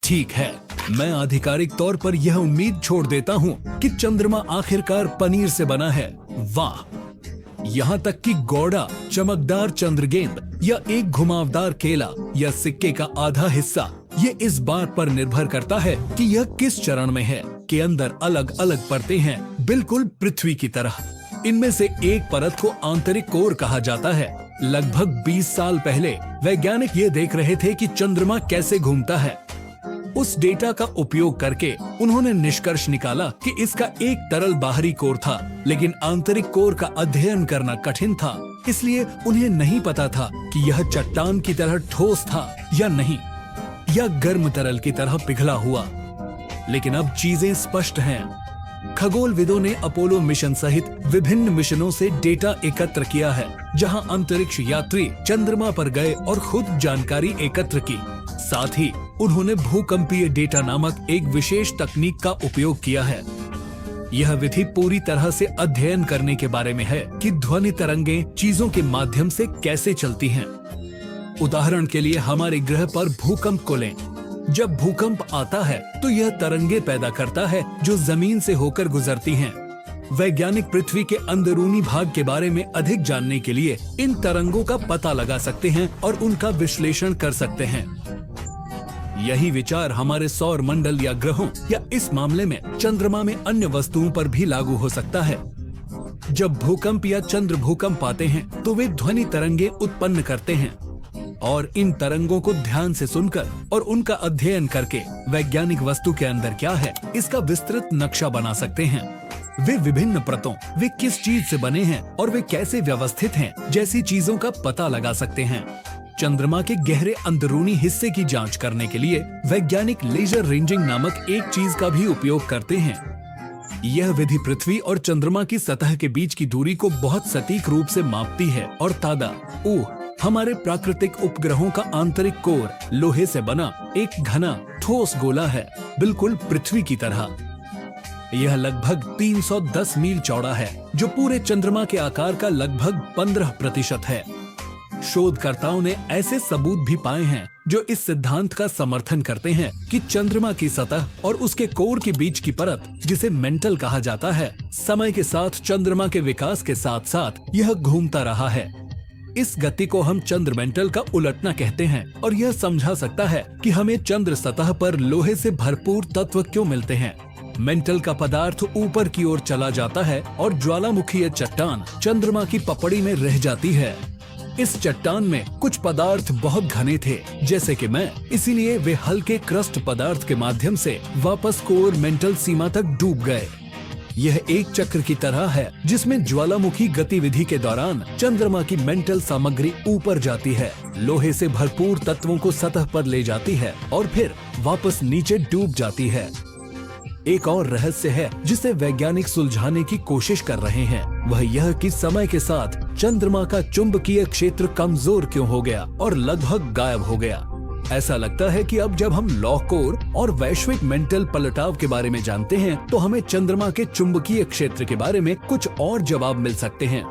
ठीक है, मैं आधिकारिक तौर पर यह उम्मीद छोड़ देता हूँ कि चंद्रमा आखिरकार पनीर से बना है। वाह! यहाँ तक कि गौड़ा, चमकदार चंद्रगेंद या एक घुमावदार केला या सिक्के का आधा हिस्सा, ये इस बात पर निर्भर करता है कि यह किस चरण में है के अंदर अलग अलग परतें हैं, बिल्कुल पृथ्वी की तरह। इनमें से एक परत को आंतरिक कोर कहा जाता है। लगभग 20 साल पहले वैज्ञानिक ये देख रहे थे कि चंद्रमा कैसे घूमता है। उस डेटा का उपयोग करके उन्होंने निष्कर्ष निकाला कि इसका एक तरल बाहरी कोर था, लेकिन आंतरिक कोर का अध्ययन करना कठिन था। इसलिए उन्हें नहीं पता था कि यह चट्टान की तरह ठोस था या नहीं, या गर्म तरल की तरह पिघला हुआ। लेकिन अब चीजें स्पष्ट हैं। खगोलविदों ने अपोलो मिशन सहित विभिन्न मिशनों से डेटा एकत्र किया है, जहां अंतरिक्ष यात्री चंद्रमा पर गए और खुद जानकारी एकत्र की। साथ ही उन्होंने भूकंपीय डेटा नामक एक विशेष तकनीक का उपयोग किया है। यह विधि पूरी तरह से अध्ययन करने के बारे में है कि ध्वनि तरंगें चीजों के माध्यम से कैसे चलती हैं। उदाहरण के लिए हमारे ग्रह पर भूकंप को लें। जब भूकंप आता है तो यह तरंगे पैदा करता है जो जमीन से होकर गुजरती हैं। वैज्ञानिक पृथ्वी के अंदरूनी भाग के बारे में अधिक जानने के लिए इन तरंगों का पता लगा सकते हैं और उनका विश्लेषण कर सकते हैं। यही विचार हमारे सौर मंडल या ग्रहों या इस मामले में चंद्रमा में अन्य वस्तुओं पर भी लागू हो सकता है। जब भूकंप या चंद्र भूकंप आते हैं तो वे ध्वनि तरंगे उत्पन्न करते हैं, और इन तरंगों को ध्यान से सुनकर और उनका अध्ययन करके वैज्ञानिक वस्तु के अंदर क्या है इसका विस्तृत नक्शा बना सकते हैं। वे विभिन्न परतों, वे किस चीज से बने हैं और वे कैसे व्यवस्थित हैं जैसी चीजों का पता लगा सकते हैं। चंद्रमा के गहरे अंदरूनी हिस्से की जांच करने के लिए वैज्ञानिक लेजर रेंजिंग नामक एक चीज का भी उपयोग करते हैं। यह विधि पृथ्वी और चंद्रमा की सतह के बीच की दूरी को बहुत सटीक रूप से मापती है और तादा हमारे प्राकृतिक उपग्रहों का आंतरिक कोर लोहे से बना एक घना ठोस गोला है, बिल्कुल पृथ्वी की तरह। यह लगभग 310 मील चौड़ा है, जो पूरे चंद्रमा के आकार का लगभग 15% है। शोधकर्ताओं ने ऐसे सबूत भी पाए हैं जो इस सिद्धांत का समर्थन करते हैं कि चंद्रमा की सतह और उसके कोर के बीच की परत, जिसे मेंटल कहा जाता है, समय के साथ चंद्रमा के विकास के साथ साथ यह घूमता रहा है। इस गति को हम चंद्रमेंटल का उलटना कहते हैं, और यह समझा सकता है कि हमें चंद्र सतह पर लोहे से भरपूर तत्व क्यों मिलते हैं। मेंटल का पदार्थ ऊपर की ओर चला जाता है और ज्वालामुखी चट्टान चंद्रमा की पपड़ी में रह जाती है। इस चट्टान में कुछ पदार्थ बहुत घने थे, जैसे कि मैं, इसीलिए वे हल्के क्रस्ट पदार्थ के माध्यम से वापस कोर मेंटल सीमा तक डूब गए। यह एक चक्र की तरह है जिसमें ज्वालामुखी गतिविधि के दौरान चंद्रमा की मेंटल सामग्री ऊपर जाती है, लोहे से भरपूर तत्वों को सतह पर ले जाती है और फिर वापस नीचे डूब जाती है। एक और रहस्य है जिसे वैज्ञानिक सुलझाने की कोशिश कर रहे हैं, वह यह कि समय के साथ चंद्रमा का चुंबकीय क्षेत्र कमजोर क्यों हो गया और लगभग गायब हो गया। ऐसा लगता है कि अब जब हम लौह कोर और वैश्विक मेंटल पलटाव के बारे में जानते हैं तो हमें चंद्रमा के चुंबकीय क्षेत्र के बारे में कुछ और जवाब मिल सकते हैं।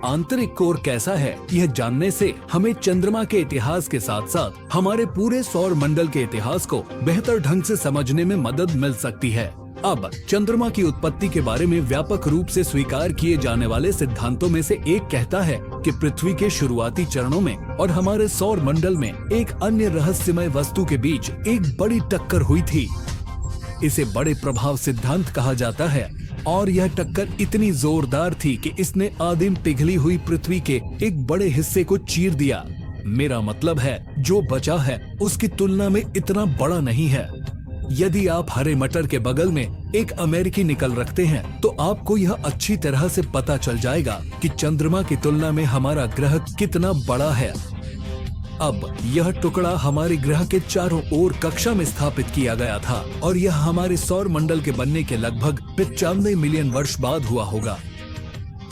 आंतरिक कोर कैसा है, यह जानने से हमें चंद्रमा के इतिहास के साथ साथ हमारे पूरे सौर मंडल के इतिहास को बेहतर ढंग से समझने में मदद मिल सकती है। अब चंद्रमा की उत्पत्ति के बारे में व्यापक रूप से स्वीकार किए जाने वाले सिद्धांतों में से एक कहता है कि पृथ्वी के शुरुआती चरणों में और हमारे सौर मंडल में एक अन्य रहस्यमय वस्तु के बीच एक बड़ी टक्कर हुई थी। इसे बड़े प्रभाव सिद्धांत कहा जाता है, और यह टक्कर इतनी जोरदार थी कि इसने आदिम पिघली हुई पृथ्वी के एक बड़े हिस्से को चीर दिया। मेरा मतलब है, जो बचा है उसकी तुलना में इतना बड़ा नहीं है। यदि आप हरे मटर के बगल में एक अमेरिकी निकल रखते हैं तो आपको यह अच्छी तरह से पता चल जाएगा कि चंद्रमा की तुलना में हमारा ग्रह कितना बड़ा है। अब यह टुकड़ा हमारे ग्रह के चारों ओर कक्षा में स्थापित किया गया था, और यह हमारे सौर मंडल के बनने के लगभग 95 मिलियन वर्ष बाद हुआ होगा।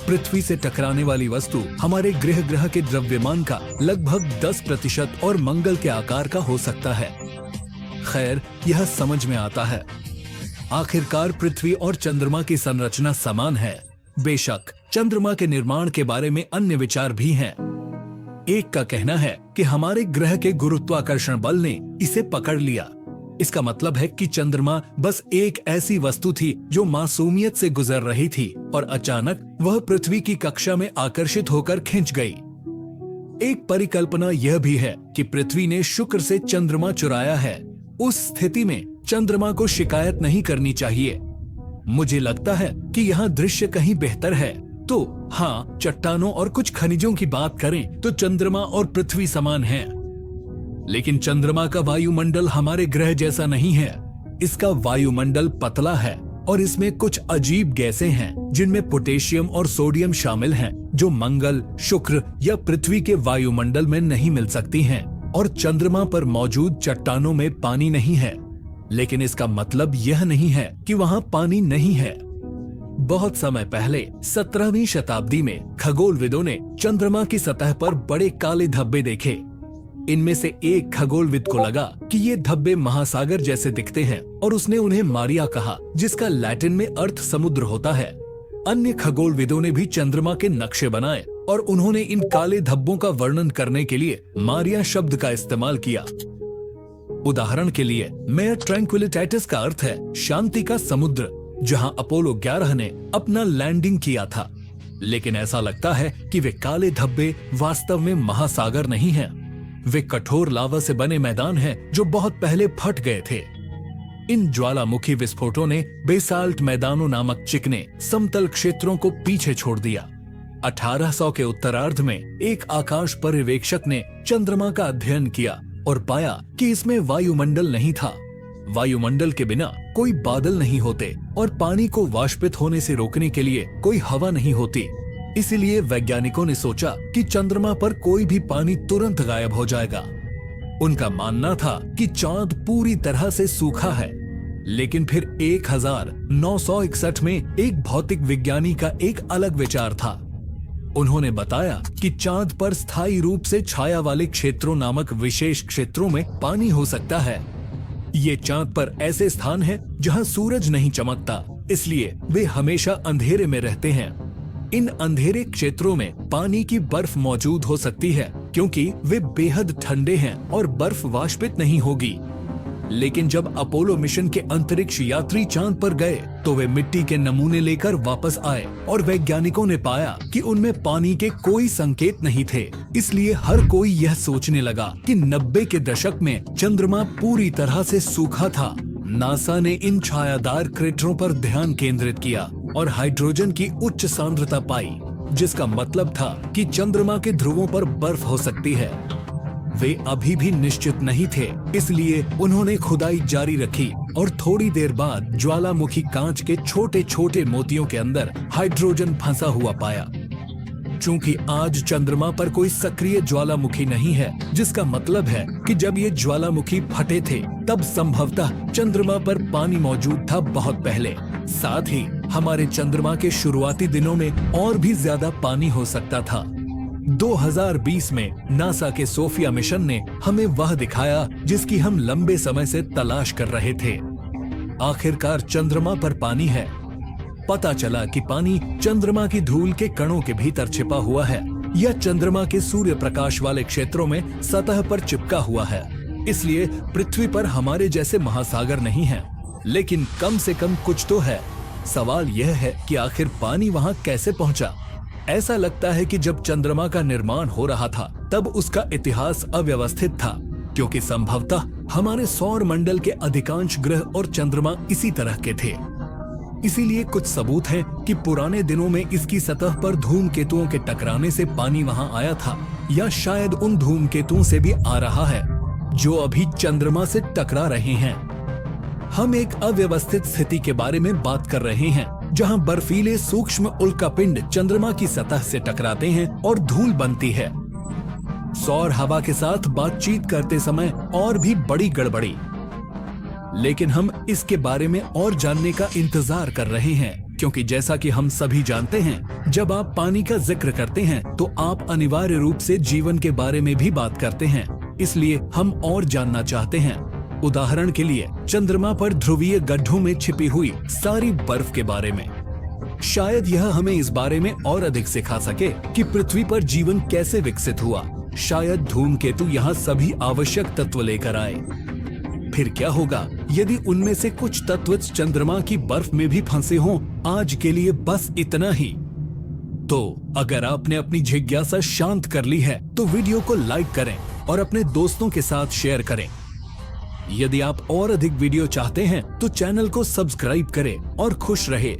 पृथ्वी से टकराने वाली वस्तु हमारे ग्रह के द्रव्यमान का लगभग 10% और मंगल के आकार का हो सकता है। खैर, यह समझ में आता है। आखिरकार पृथ्वी और चंद्रमा की संरचना समान है। बेशक चंद्रमा के निर्माण के बारे में अन्य विचार भी हैं। एक का कहना है कि हमारे ग्रह के गुरुत्वाकर्षण बल ने इसे पकड़ लिया। इसका मतलब है कि चंद्रमा बस एक ऐसी वस्तु थी जो मासूमियत से गुजर रही थी और अचानक वह पृथ्वी की कक्षा में आकर्षित होकर खिंच गई। एक परिकल्पना यह भी है कि पृथ्वी ने शुक्र से चंद्रमा चुराया है। उस स्थिति में चंद्रमा को शिकायत नहीं करनी चाहिए। मुझे लगता है कि यहाँ दृश्य कहीं बेहतर है। तो हाँ, चट्टानों और कुछ खनिजों की बात करें तो चंद्रमा और पृथ्वी समान हैं। लेकिन चंद्रमा का वायुमंडल हमारे ग्रह जैसा नहीं है। इसका वायुमंडल पतला है और इसमें कुछ अजीब गैसें हैं जिनमें पोटेशियम और सोडियम शामिल हैं, जो मंगल, शुक्र या पृथ्वी के वायुमंडल में नहीं मिल सकती हैं। और चंद्रमा पर मौजूद चट्टानों में पानी नहीं है, लेकिन इसका मतलब यह नहीं है कि वहां पानी नहीं है। बहुत समय पहले 17वीं शताब्दी में खगोलविदों ने चंद्रमा की सतह पर बड़े काले धब्बे देखे। इनमें से एक खगोलविद को लगा कि ये धब्बे महासागर जैसे दिखते हैं और उसने उन्हें मारिया कहा, जिसका लैटिन में अर्थ समुद्र होता है। अन्य खगोलविदों ने भी चंद्रमा के नक्शे बनाए और उन्होंने इन काले धब्बों का वर्णन करने के लिए मारिया शब्द का इस्तेमाल किया। उदाहरण के लिए मेयर ट्रैंक्विलिटैटिस का अर्थ है शांति का समुद्र, जहां अपोलो 11 ने अपना लैंडिंग किया था। लेकिन ऐसा लगता है कि वे काले धब्बे वास्तव में महासागर नहीं हैं। वे कठोर लावा से बने मैदान हैं जो बहुत पहले फट गए थे। इन ज्वालामुखी विस्फोटों ने बेसाल्ट मैदानों नामक चिकने समतल क्षेत्रों को पीछे छोड़ दिया। 1800 के उत्तरार्ध में एक आकाश पर्यवेक्षक ने चंद्रमा का अध्ययन किया और पाया कि इसमें वायुमंडल नहीं था। वायुमंडल के बिना कोई बादल नहीं होते और पानी को वाष्पित होने से रोकने के लिए कोई हवा नहीं होती। इसीलिए वैज्ञानिकों ने सोचा कि चंद्रमा पर कोई भी पानी तुरंत गायब हो जाएगा। उनका मानना था कि चांद पूरी तरह से सूखा है। लेकिन फिर 1961 में एक भौतिक विज्ञानी का एक अलग विचार था। उन्होंने बताया कि चांद पर स्थायी रूप से छाया वाले क्षेत्रों नामक विशेष क्षेत्रों में पानी हो सकता है। ये चांद पर ऐसे स्थान हैं जहां सूरज नहीं चमकता, इसलिए वे हमेशा अंधेरे में रहते हैं। इन अंधेरे क्षेत्रों में पानी की बर्फ मौजूद हो सकती है क्योंकि वे बेहद ठंडे हैं और बर्फ वाष्पित नहीं होगी। लेकिन जब अपोलो मिशन के अंतरिक्ष यात्री चांद पर गए तो वे मिट्टी के नमूने लेकर वापस आए और वैज्ञानिकों ने पाया कि उनमें पानी के कोई संकेत नहीं थे। इसलिए हर कोई यह सोचने लगा कि 90 के दशक में चंद्रमा पूरी तरह से सूखा था। नासा ने इन छायादार क्रेटरों पर ध्यान केंद्रित किया और हाइड्रोजन की उच्च सांद्रता पाई, जिसका मतलब था कि चंद्रमा के ध्रुवों पर बर्फ हो सकती है। वे अभी भी निश्चित नहीं थे, इसलिए उन्होंने खुदाई जारी रखी और थोड़ी देर बाद ज्वालामुखी कांच के छोटे छोटे मोतियों के अंदर हाइड्रोजन फंसा हुआ पाया। चूंकि आज चंद्रमा पर कोई सक्रिय ज्वालामुखी नहीं है, जिसका मतलब है कि जब ये ज्वालामुखी फटे थे तब संभवतः चंद्रमा पर पानी मौजूद था बहुत पहले। साथ ही हमारे चंद्रमा के शुरुआती दिनों में और भी ज्यादा पानी हो सकता था। 2020 में नासा के सोफिया मिशन ने हमें वह दिखाया जिसकी हम लंबे समय से तलाश कर रहे थे। आखिरकार चंद्रमा पर पानी है। पता चला कि पानी चंद्रमा की धूल के कणों के भीतर छिपा हुआ है या चंद्रमा के सूर्य प्रकाश वाले क्षेत्रों में सतह पर चिपका हुआ है। इसलिए पृथ्वी पर हमारे जैसे महासागर नहीं है, लेकिन कम से कम कुछ तो है। सवाल यह है कि आखिर पानी वहां कैसे पहुंचा। ऐसा लगता है कि जब चंद्रमा का निर्माण हो रहा था तब उसका इतिहास अव्यवस्थित था, क्योंकि संभवतः हमारे सौर मंडल के अधिकांश ग्रह और चंद्रमा इसी तरह के थे। इसीलिए कुछ सबूत हैं कि पुराने दिनों में इसकी सतह पर धूमकेतुओं के टकराने से पानी वहां आया था, या शायद उन धूमकेतुओं से भी आ रहा है जो अभी चंद्रमा से टकरा रहे हैं। हम एक अव्यवस्थित स्थिति के बारे में बात कर रहे हैं, जहां बर्फीले सूक्ष्म उल्कापिंड चंद्रमा की सतह से टकराते हैं और धूल बनती है। सौर हवा के साथ बातचीत करते समय और भी बड़ी गड़बड़ी। लेकिन हम इसके बारे में और जानने का इंतजार कर रहे हैं, क्योंकि जैसा कि हम सभी जानते हैं, जब आप पानी का जिक्र करते हैं तो आप अनिवार्य रूप से जीवन के बारे में भी बात करते हैं। इसलिए हम और जानना चाहते हैं। उदाहरण के लिए चंद्रमा पर ध्रुवीय गड्ढों में छिपी हुई सारी बर्फ के बारे में। शायद यह हमें इस बारे में और अधिक सिखा सके कि पृथ्वी पर जीवन कैसे विकसित हुआ। शायद धूमकेतु यहाँ सभी आवश्यक तत्व लेकर आए। फिर क्या होगा यदि उनमें से कुछ तत्व चंद्रमा की बर्फ में भी फंसे हों? आज के लिए बस इतना ही। तो अगर आपने अपनी जिज्ञासा शांत कर ली है तो वीडियो को लाइक करें और अपने दोस्तों के साथ शेयर करें। यदि आप और अधिक वीडियो चाहते हैं तो चैनल को सब्सक्राइब करें और खुश रहे।